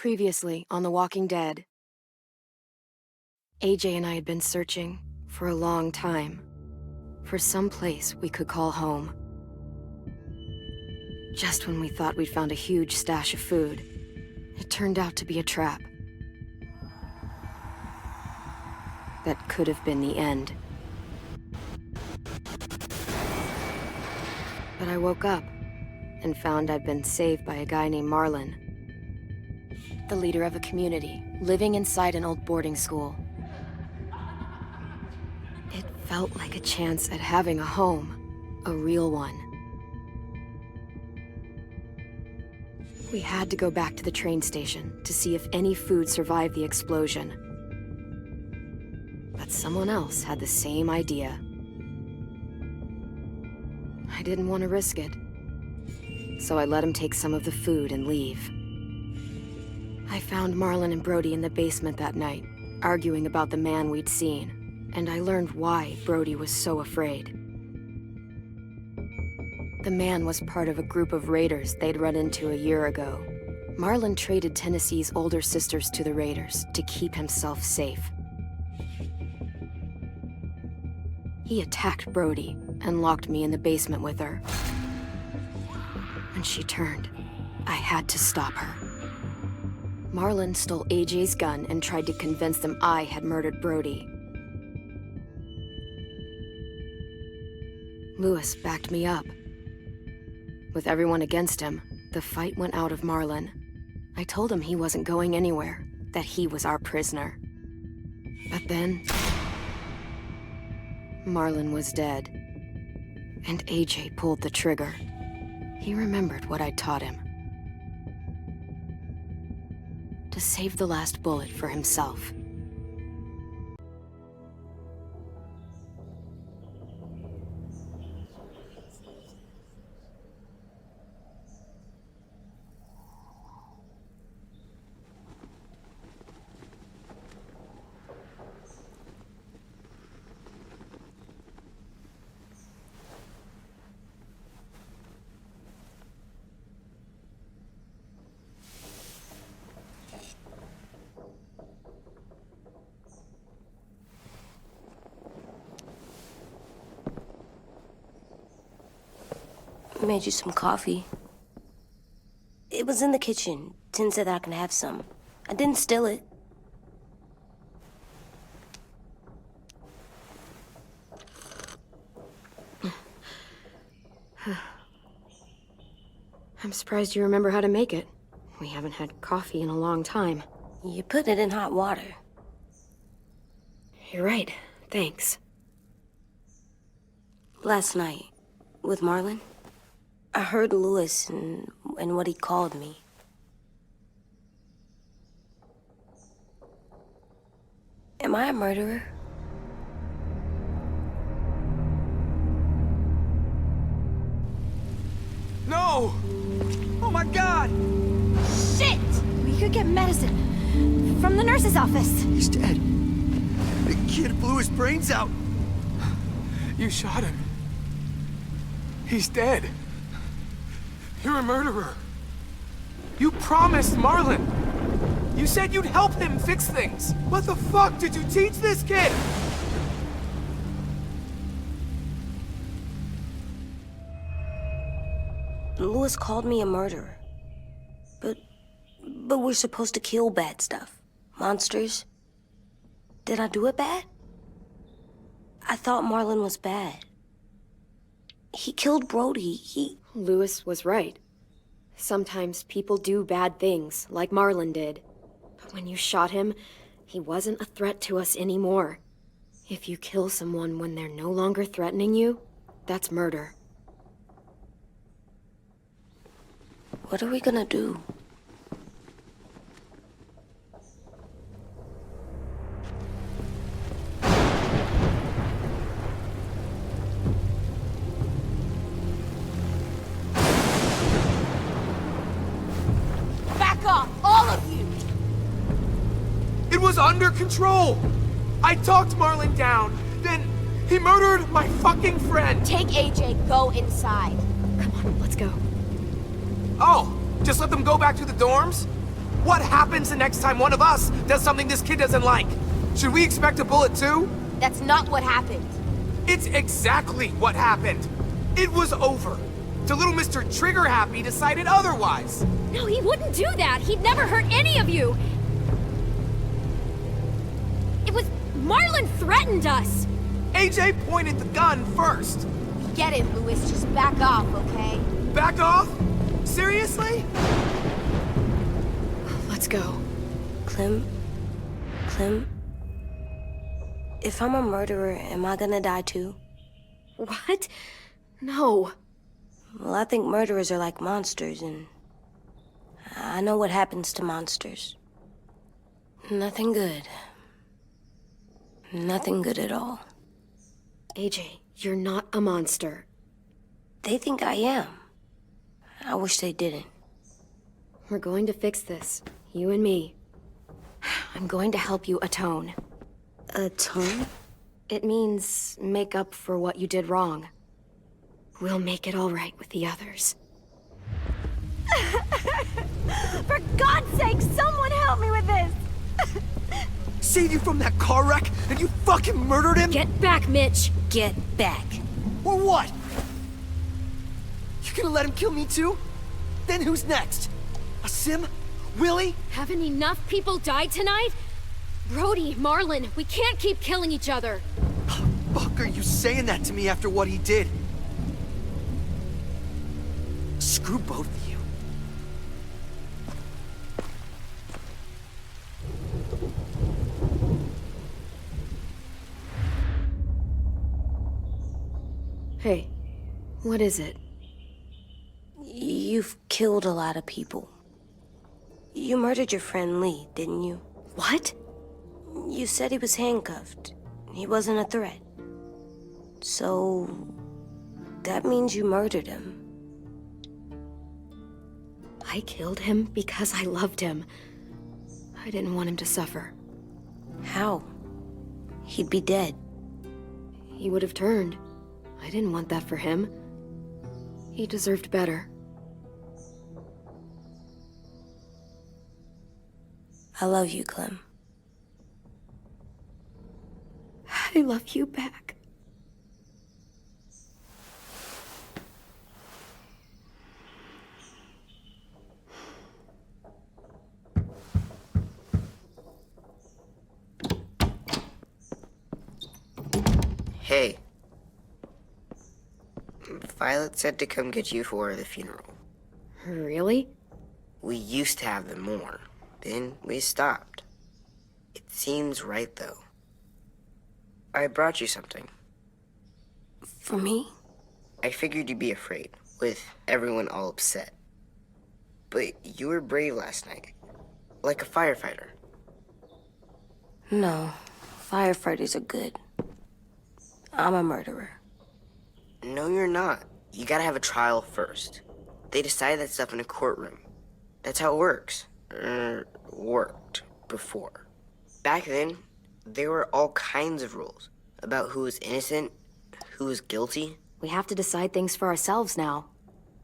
Previously on The Walking Dead, AJ and I had been searching for a long time for some place we could call home. Just when we thought we'd found a huge stash of food, it turned out to be a trap. That could have been the end. But I woke up and found I'd been saved by a guy named Marlon, the leader of a community living inside an old boarding school. It felt like a chance at having a home, a real one. We had to go back to the train station to see if any food survived the explosion. But someone else had the same idea. I didn't want to risk it, so I let him take some of the food and leave. I found Marlon and Brody in the basement that night, arguing about the man we'd seen, and I learned why Brody was so afraid. The man was part of a group of raiders they'd run into a year ago. Marlon traded Tennessee's older sisters to the raiders to keep himself safe. He attacked Brody and locked me in the basement with her. When she turned, I had to stop her. Marlon stole AJ's gun and tried to convince them I had murdered Brody. Lewis backed me up. With everyone against him, the fight went out of Marlon. I told him he wasn't going anywhere, that he was our prisoner. But then, Marlon was dead, and AJ pulled the trigger. He remembered what I'd taught him. To save the last bullet for himself. I made you some coffee. It was in the kitchen. Tin said that I can have some. I didn't steal it. I'm surprised you remember how to make it. We haven't had coffee in a long time. You put it in hot water. You're right. Thanks. Last night, with Marlon, I heard Lewis and what he called me. Am I a murderer? No! Oh my God! Shit! We could get medicine from the nurse's office. He's dead. The kid blew his brains out. You shot him. He's dead. You're a murderer. You promised Marlon. You said you'd help him fix things. What the fuck did you teach this kid? Lewis called me a murderer. But we're supposed to kill bad stuff. Monsters. Did I do it bad? I thought Marlon was bad. He killed Brody. Lewis was right. Sometimes people do bad things, like Marlon did. But when you shot him, he wasn't a threat to us anymore. If you kill someone when they're no longer threatening you, that's murder. What are we gonna do? Back off, all of you! It was under control. I talked Marlon down. Then he murdered my fucking friend. Take AJ, go inside. Come on, let's go. Oh, just let them go back to the dorms? What happens the next time one of us does something this kid doesn't like? Should we expect a bullet too? That's not what happened. It's exactly what happened. It was over. Till little Mr. Trigger Happy decided otherwise. No, he wouldn't do that. He'd never hurt any of you. It was... Marlon threatened us. AJ pointed the gun first. Get it, Louis. Just back off, okay? Back off? Seriously? Let's go. Clem? If I'm a murderer, am I gonna die too? What? No. Well, I think murderers are like monsters, and I know what happens to monsters. Nothing good. Nothing good at all. AJ, you're not a monster. They think I am. I wish they didn't. We're going to fix this. You and me. I'm going to help you atone. Atone? It means make up for what you did wrong. We'll make it all right with the others. For God's sake, someone help me with this! Saved you from that car wreck, and you fucking murdered him? Get back, Mitch! Get back. Or what? You gonna let him kill me too? Then who's next? Sim? Willie? Haven't enough people died tonight? Brody, Marlon, we can't keep killing each other. Fuck are you saying that to me after what he did? Screw both of you. Hey, what is it? You've killed a lot of people. You murdered your friend Lee, didn't you? What? You said he was handcuffed. He wasn't a threat. So... that means you murdered him. I killed him because I loved him. I didn't want him to suffer. How? He'd be dead. He would have turned. I didn't want that for him. He deserved better. I love you, Clem. I love you back. Hey. Violet said to come get you for the funeral. Really? We used to have them more. Then we stopped. It seems right, though. I brought you something. For me? I figured you'd be afraid, with everyone all upset. But you were brave last night. Like a firefighter. No. Firefighters are good. I'm a murderer. No, you're not. You gotta have a trial first. They decide that stuff in a courtroom. That's how it works. Worked before. Back then, there were all kinds of rules about who was innocent, who was guilty. We have to decide things for ourselves now.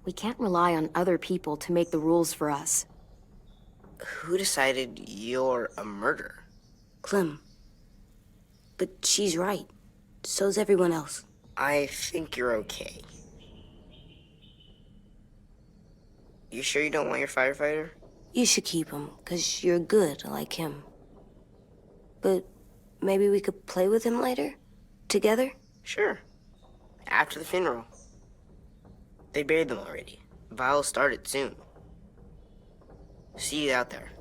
We can't rely on other people to make the rules for us. Who decided you're a murderer? Clem. But she's right. So's everyone else. I think you're okay. You sure you don't want your firefighter? You should keep him, 'cause you're good like him. But maybe we could play with him later? Together? Sure. After the funeral. They buried them already. Vile started soon. See you out there.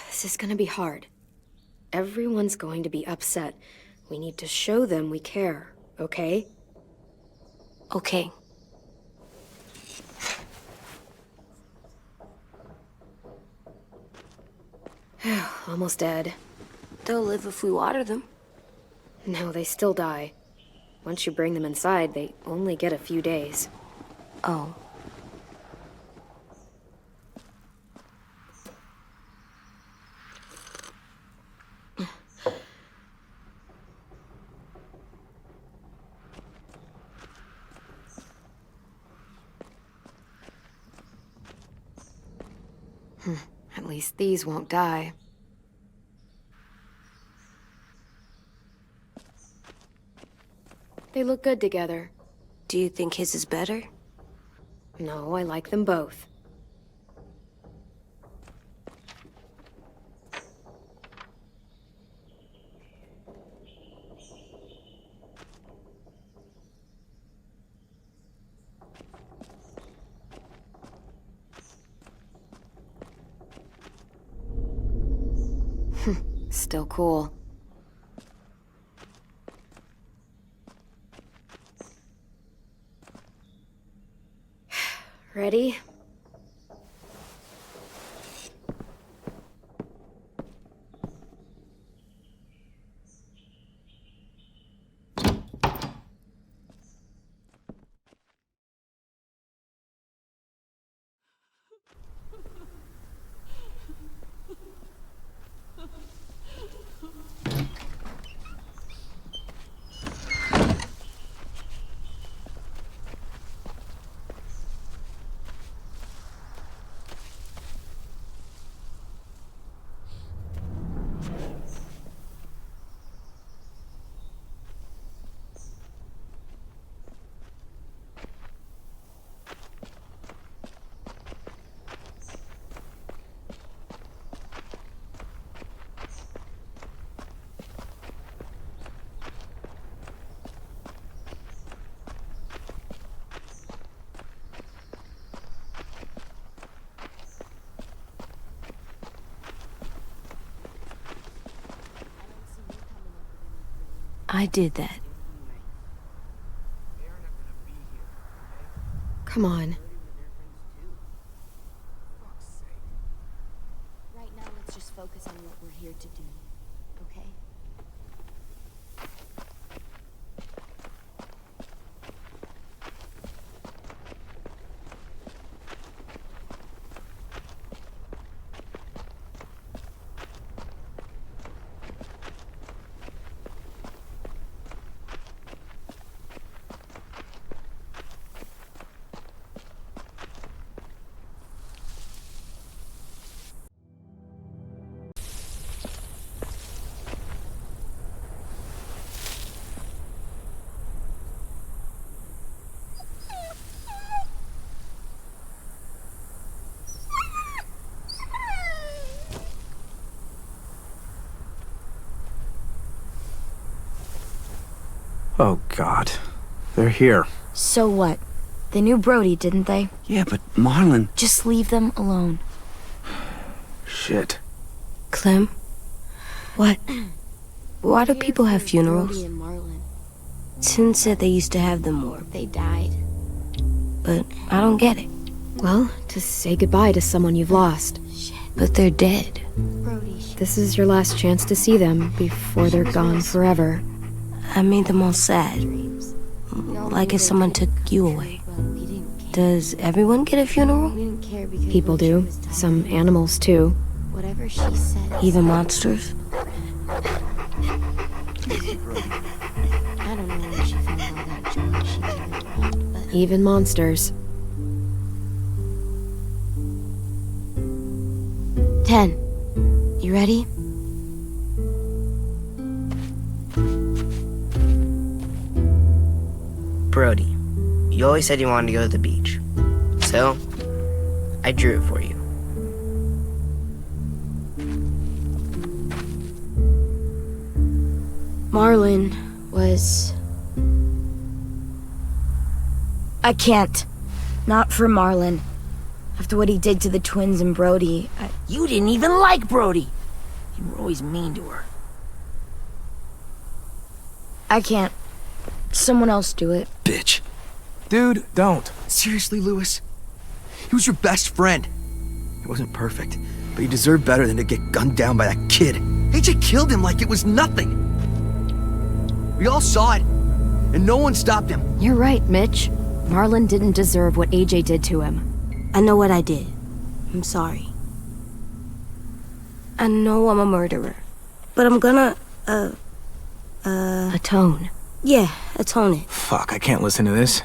This is gonna be hard. Everyone's going to be upset. We need to show them we care, okay? Okay. Almost dead. They'll live if we water them. No, they still die. Once you bring them inside, they only get a few days. Oh. least these won't die. They look good together. Do you think his is better? No, I like them both. Still cool. Ready? I did that. Come on. Right now, let's just focus on what we're here to do, okay? Oh, God. They're here. So what? They knew Brody, didn't they? Yeah, but Marlon... Just leave them alone. Shit. Clem? What? Why do people have funerals? Brody and Marlon. Tin said they used to have them more, They died. but I don't get it. Well, to say goodbye to someone you've lost. But they're dead. Brody, This is your last chance to see them before they're gone forever. I made them all sad. dreams. Like if someone took you away. But we didn't care. Does everyone get a funeral? We didn't care because People what she do. was telling Some me. animals, too. Whatever she said. Even monsters? I don't know where she found all that joy she carried around, but Even monsters. 10. You ready? Brody, you always said you wanted to go to the beach. So, I drew it for you. Marlon was... I can't. Not for Marlon. After what he did to the twins and Brody, You didn't even like Brody. You were always mean to her. I can't. Someone else do it. Bitch. Dude, don't. Seriously, Lewis? He was your best friend. He wasn't perfect, but he deserved better than to get gunned down by that kid. AJ killed him like it was nothing. We all saw it, and no one stopped him. You're right, Mitch. Marlon didn't deserve what AJ did to him. I know what I did. I'm sorry. I know I'm a murderer. But I'm gonna, Atone. yeah, atone it. Fuck, I can't listen to this.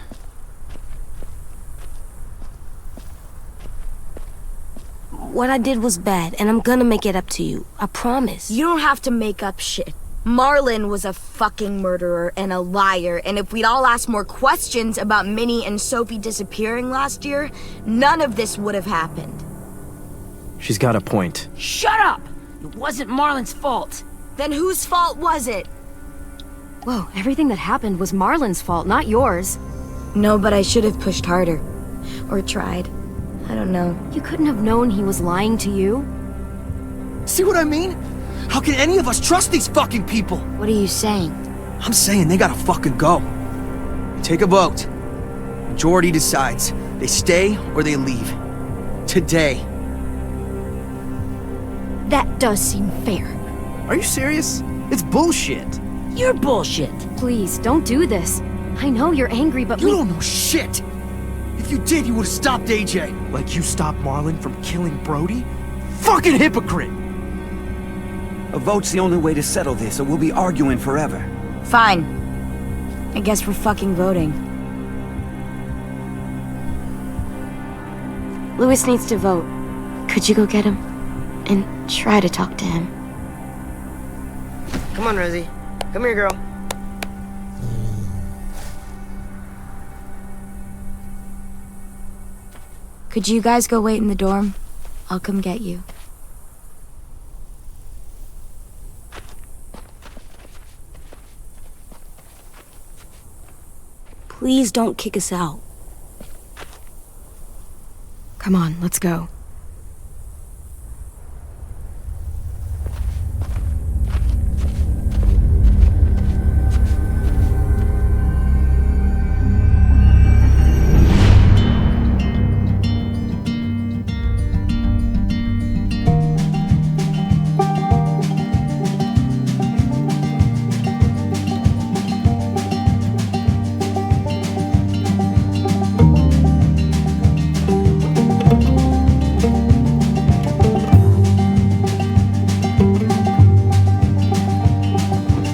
what I did was bad, and I'm gonna make it up to you. I promise. You don't have to make up shit. Marlon was a fucking murderer and a liar, and if we'd all asked more questions about Minnie and Sophie disappearing last year, none of this would have happened. She's got a point. Shut up! It wasn't Marlon's fault. Then whose fault was it? Whoa, everything that happened was Marlon's fault, not yours. No, but I should have pushed harder. Or tried. I don't know. You couldn't have known he was lying to you. See what I mean? How can any of us trust these fucking people? What are you saying? I'm saying they gotta fucking go. Take a vote. Majority decides. They stay or they leave. Today. That does seem fair. Are you serious? It's bullshit. You're bullshit. Please, don't do this. I know you're angry, but You don't know shit! If you did, you would've stopped AJ. Like you stopped Marlon from killing Brody? Fucking hypocrite! A vote's the only way to settle this, or we'll be arguing forever. Fine. I guess we're fucking voting. Louis needs to vote. Could you go get him? And try to talk to him. Come on, Rosie. Come here, girl. Could you guys go wait in the dorm? I'll come get you. Please don't kick us out. come on, let's go.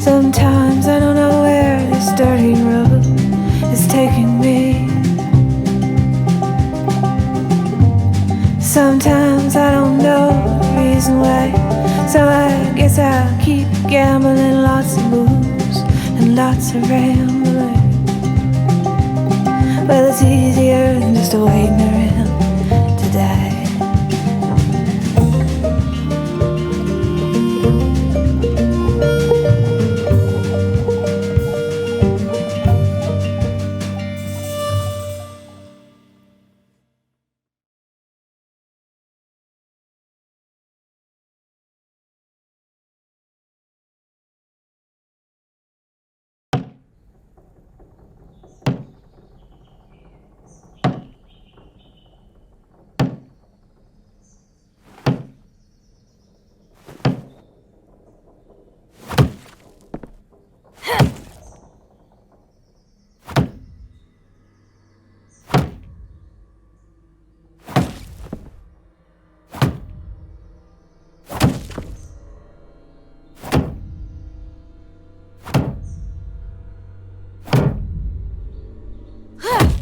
Sometimes I don't know where this dirty road is taking me. Sometimes I don't know the reason why, so I guess I'll keep gambling, lots of moves and lots of rambling. Well, it's easier than just waiting around to die.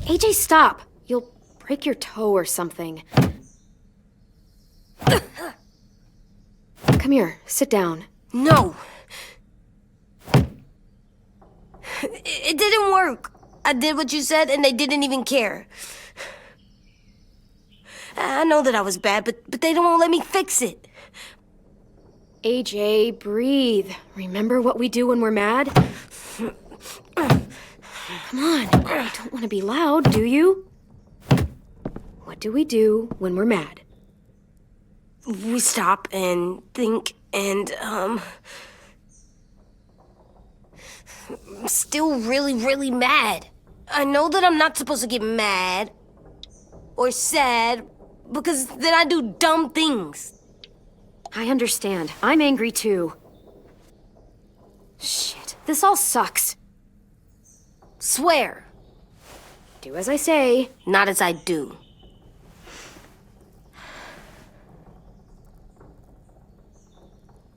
AJ, stop! You'll break your toe or something. Come here, sit down. No! It didn't work. I did what you said and they didn't even care. I know that I was bad, but they don't let me fix it. AJ, breathe. Remember what we do when we're mad? Come on, you don't want to be loud, do you? What do we do when we're mad? We stop and think and, I'm still really, really mad. I know that I'm not supposed to get mad or sad because then I do dumb things. I understand. I'm angry too. Shit, this all sucks. Swear. Do as I say. Not as I do.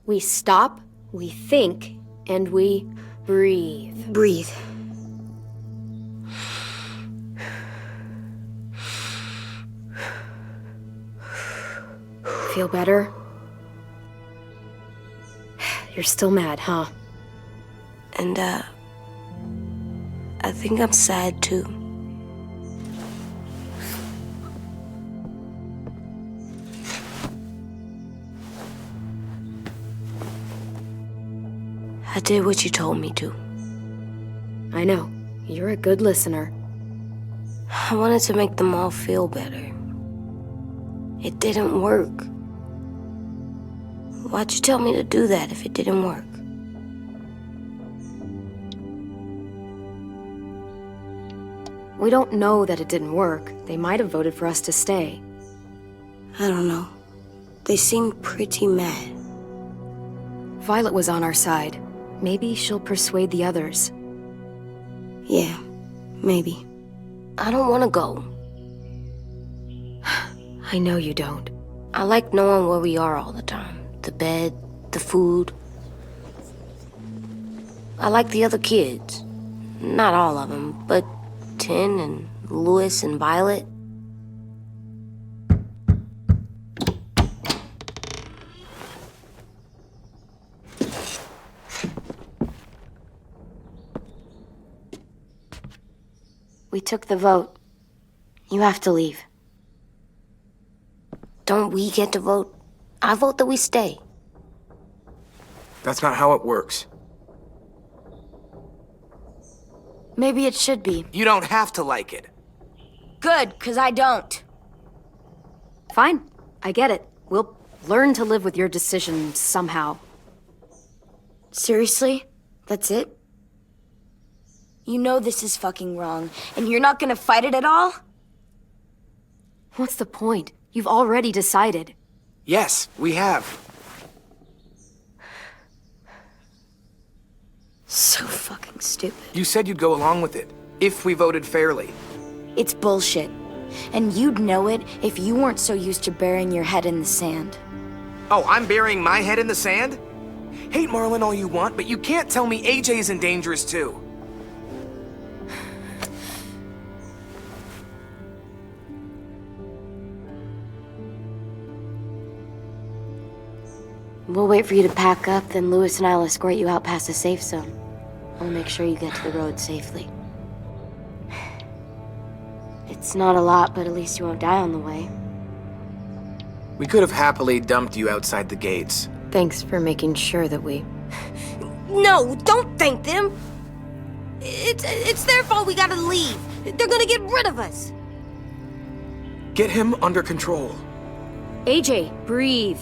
We stop, we think, and we breathe. Breathe. Feel better? You're still mad, huh? And, I think I'm sad too. I did what you told me to. I know. You're a good listener. I wanted to make them all feel better. It didn't work. Why'd you tell me to do that if it didn't work? We don't know that it didn't work. They might have voted for us to stay. I don't know. They seemed pretty mad. Violet was on our side. Maybe she'll persuade the others. Yeah, maybe. I don't want to go. I know you don't. I like knowing where we are all the time. The bed, the food. I like the other kids. Not all of them, but Tin and Louis and Violet. We took the vote. You have to leave. Don't we get to vote? I vote that we stay. That's not how it works. Maybe it should be. You don't have to like it. Good, 'cause I don't. Fine. I get it. We'll learn to live with your decision somehow. Seriously? That's it? You know this is fucking wrong, and you're not gonna fight it at all? What's the point? You've already decided. Yes, we have. So fucking stupid. You said you'd go along with it, if we voted fairly. It's bullshit. And you'd know it if you weren't so used to burying your head in the sand. Oh, I'm burying my head in the sand? Hate Marlon all you want, but you can't tell me AJ's in dangerous too. We'll wait for you to pack up, then Louis and I'll escort you out past the safe zone. I'll make sure you get to the road safely. It's not a lot, but at least you won't die on the way. We could have happily dumped you outside the gates. Thanks for making sure that we... No, don't thank them! It's their fault we gotta leave. They're gonna get rid of us. Get him under control. AJ, breathe.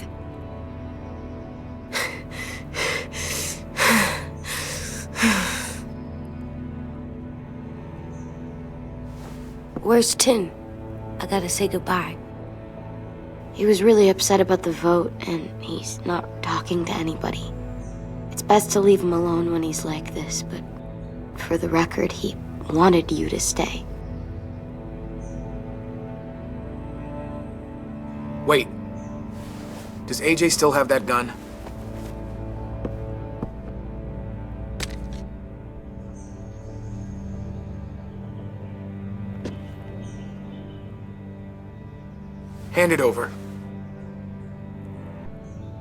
Where's Tin? I gotta say goodbye. He was really upset about the vote, and he's not talking to anybody. It's best to leave him alone when he's like this, but for the record, he wanted you to stay. Wait. Does AJ still have that gun? Hand it over.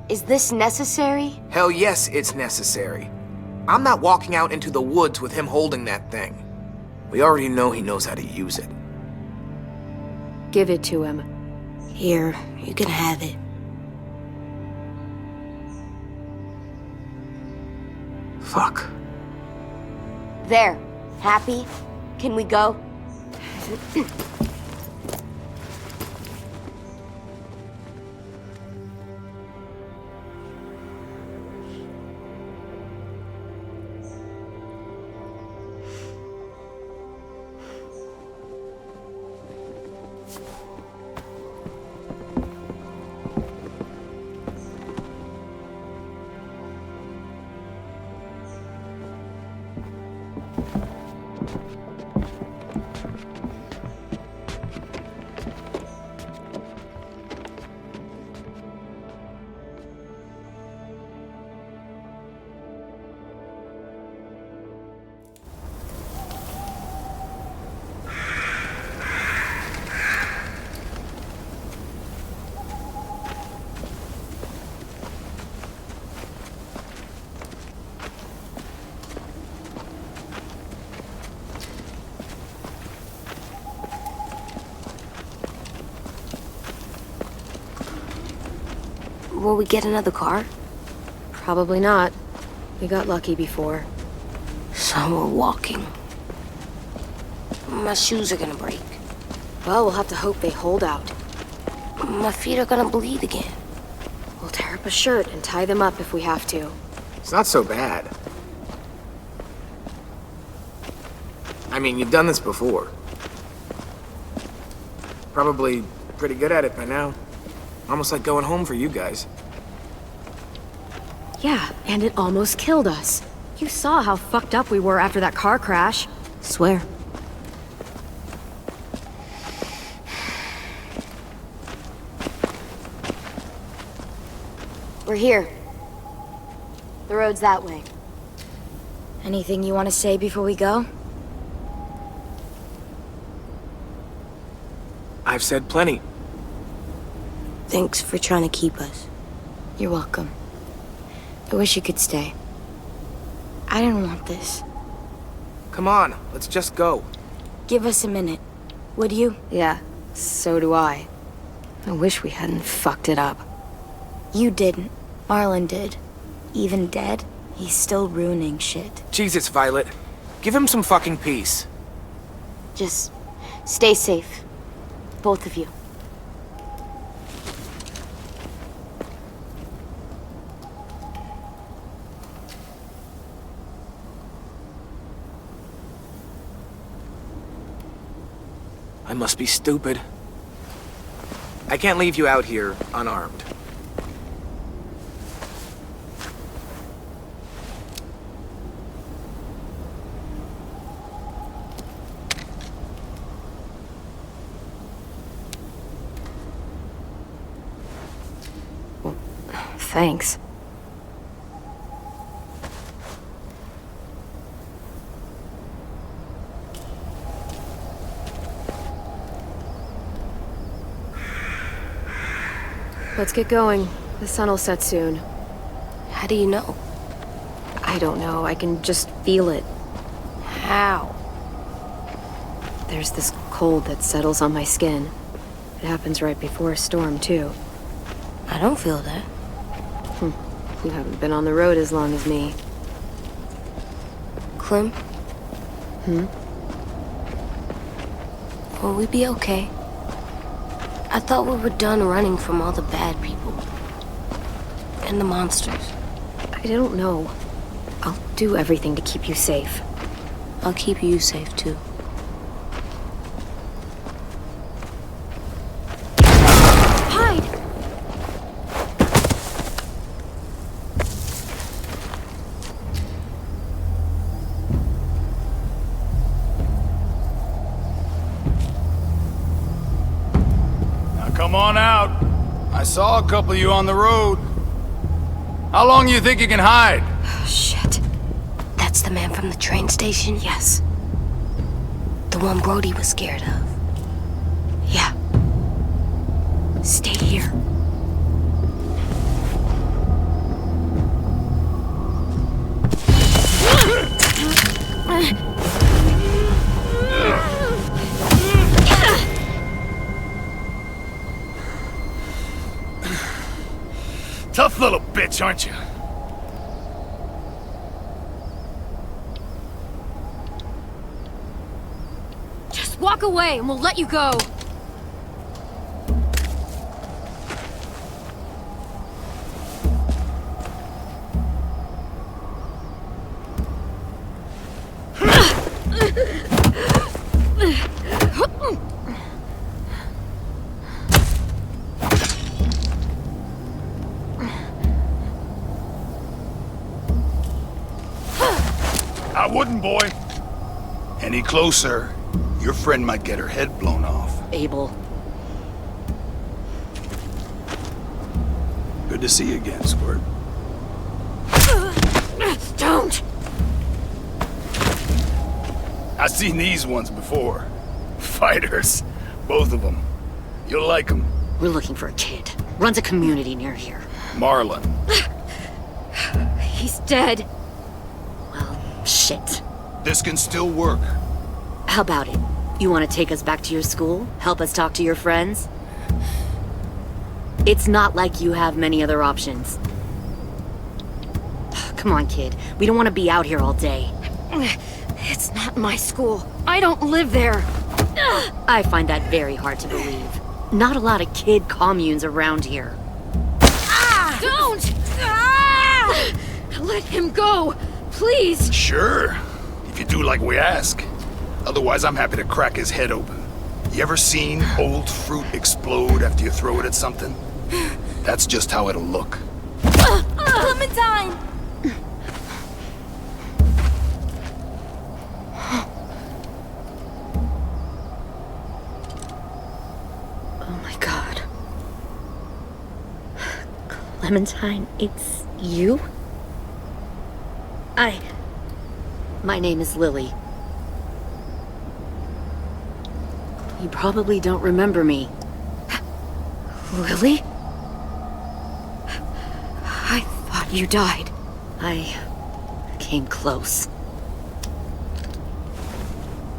Is this necessary? Hell yes, it's necessary. I'm not walking out into the woods with him holding that thing. We already know he knows how to use it. Give it to him. Here, you can have it. Fuck. There. Happy? Can we go? Will we get another car? Probably not. We got lucky before. So we're walking. My shoes are gonna break. Well, we'll have to hope they hold out. My feet are gonna bleed again. We'll tear up a shirt and tie them up if we have to. It's not so bad. I mean, you've done this before. Probably pretty good at it by now. Almost like going home for you guys. Yeah, and it almost killed us. You saw how fucked up we were after that car crash. Swear. We're here. The road's that way. Anything you want to say before we go? I've said plenty. Thanks for trying to keep us. You're welcome. I wish you could stay. I didn't want this. Come on, let's just go. Give us a minute, would you? Yeah, so do I. I wish we hadn't fucked it up. You didn't. Marlon did. Even dead, he's still ruining shit. Jesus, Violet. Give him some fucking peace. Just stay safe. Both of you. I must be stupid. I can't leave you out here unarmed. Thanks. Let's get going. The sun'll set soon. How do you know? I don't know. I can just feel it. How? There's this cold that settles on my skin. It happens right before a storm, too. I don't feel that. You haven't been on the road as long as me. Clem? Will we be okay? I thought we were done running from all the bad people. And the monsters. I don't know. I'll do everything to keep you safe. I'll keep you safe, too. Hide! Come on out. I saw a couple of you on the road. How long do you think you can hide? Shit. That's the man from the train station? Yes. The one Brody was scared of. Yeah. Stay here. Tough little bitch, aren't you? Just walk away and we'll let you go. I wouldn't, boy. Any closer, your friend might get her head blown off. Abel. Good to see you again, Squirt. Don't! I've seen these ones before. Fighters. Both of them. You'll like them. We're looking for a kid. Runs a community near here. Marlon. He's dead. Well, shit. This can still work. How about it? You want to take us back to your school? Help us talk to your friends? It's not like you have many other options. Come on, kid. We don't want to be out here all day. It's not my school. I don't live there. I find that very hard to believe. Not a lot of kid communes around here. Don't! Let him go, please. Sure, if you do like we ask. Otherwise, I'm happy to crack his head open. You ever seen old fruit explode after you throw it at something? That's just how it'll look. Clementine! Oh my god. Clementine, it's you? My name is Lily. You probably don't remember me. Lily? I thought you died. I came close.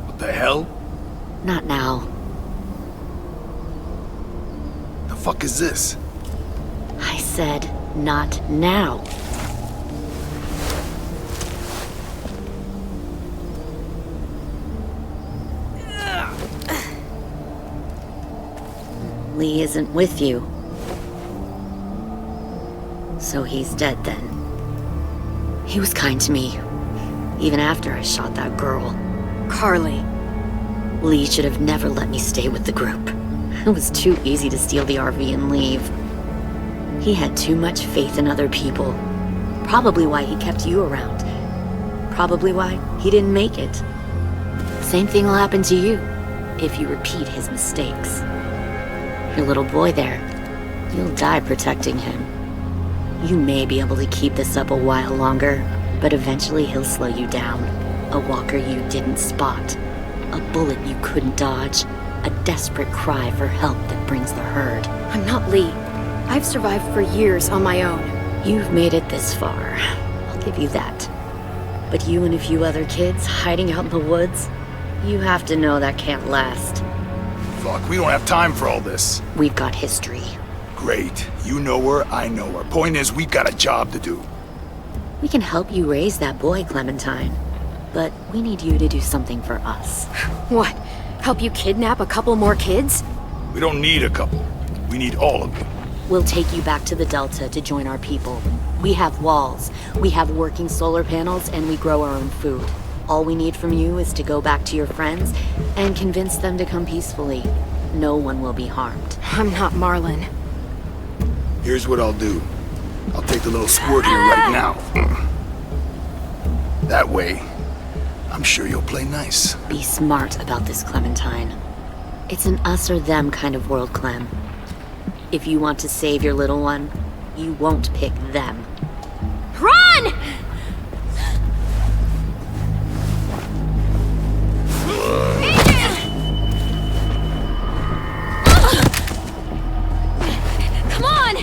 What the hell? Not now. The fuck is this? I said, not now. Lee isn't with you. So he's dead then. He was kind to me, even after I shot that girl. Carly. Lee should have never let me stay with the group. It was too easy to steal the RV and leave. He had too much faith in other people. Probably why he kept you around. Probably why he didn't make it. Same thing will happen to you if you repeat his mistakes. Your little boy there, you'll die protecting him. You may be able to keep this up a while longer, but eventually he'll slow you down. A walker you didn't spot. A bullet you couldn't dodge. A desperate cry for help that brings the herd. I'm not Lee. I've survived for years on my own. You've made it this far. I'll give you that. But you and a few other kids hiding out in the woods, you have to know that can't last. Fuck, we don't have time for all this. We've got history. Great. You know her, I know her. Point is, we've got a job to do. We can help you raise that boy, Clementine. But we need you to do something for us. What? Help you kidnap a couple more kids? We don't need a couple. We need all of them. We'll take you back to the Delta to join our people. We have walls, we have working solar panels, and we grow our own food. All we need from you is to go back to your friends and convince them to come peacefully. No one will be harmed. I'm not Marlon. Here's what I'll do. I'll take the little squirt here right now. That way, I'm sure you'll play nice. Be smart about this, Clementine. It's an us or them kind of world, Clem. If you want to save your little one, you won't pick them. Run! Come on!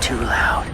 too loud.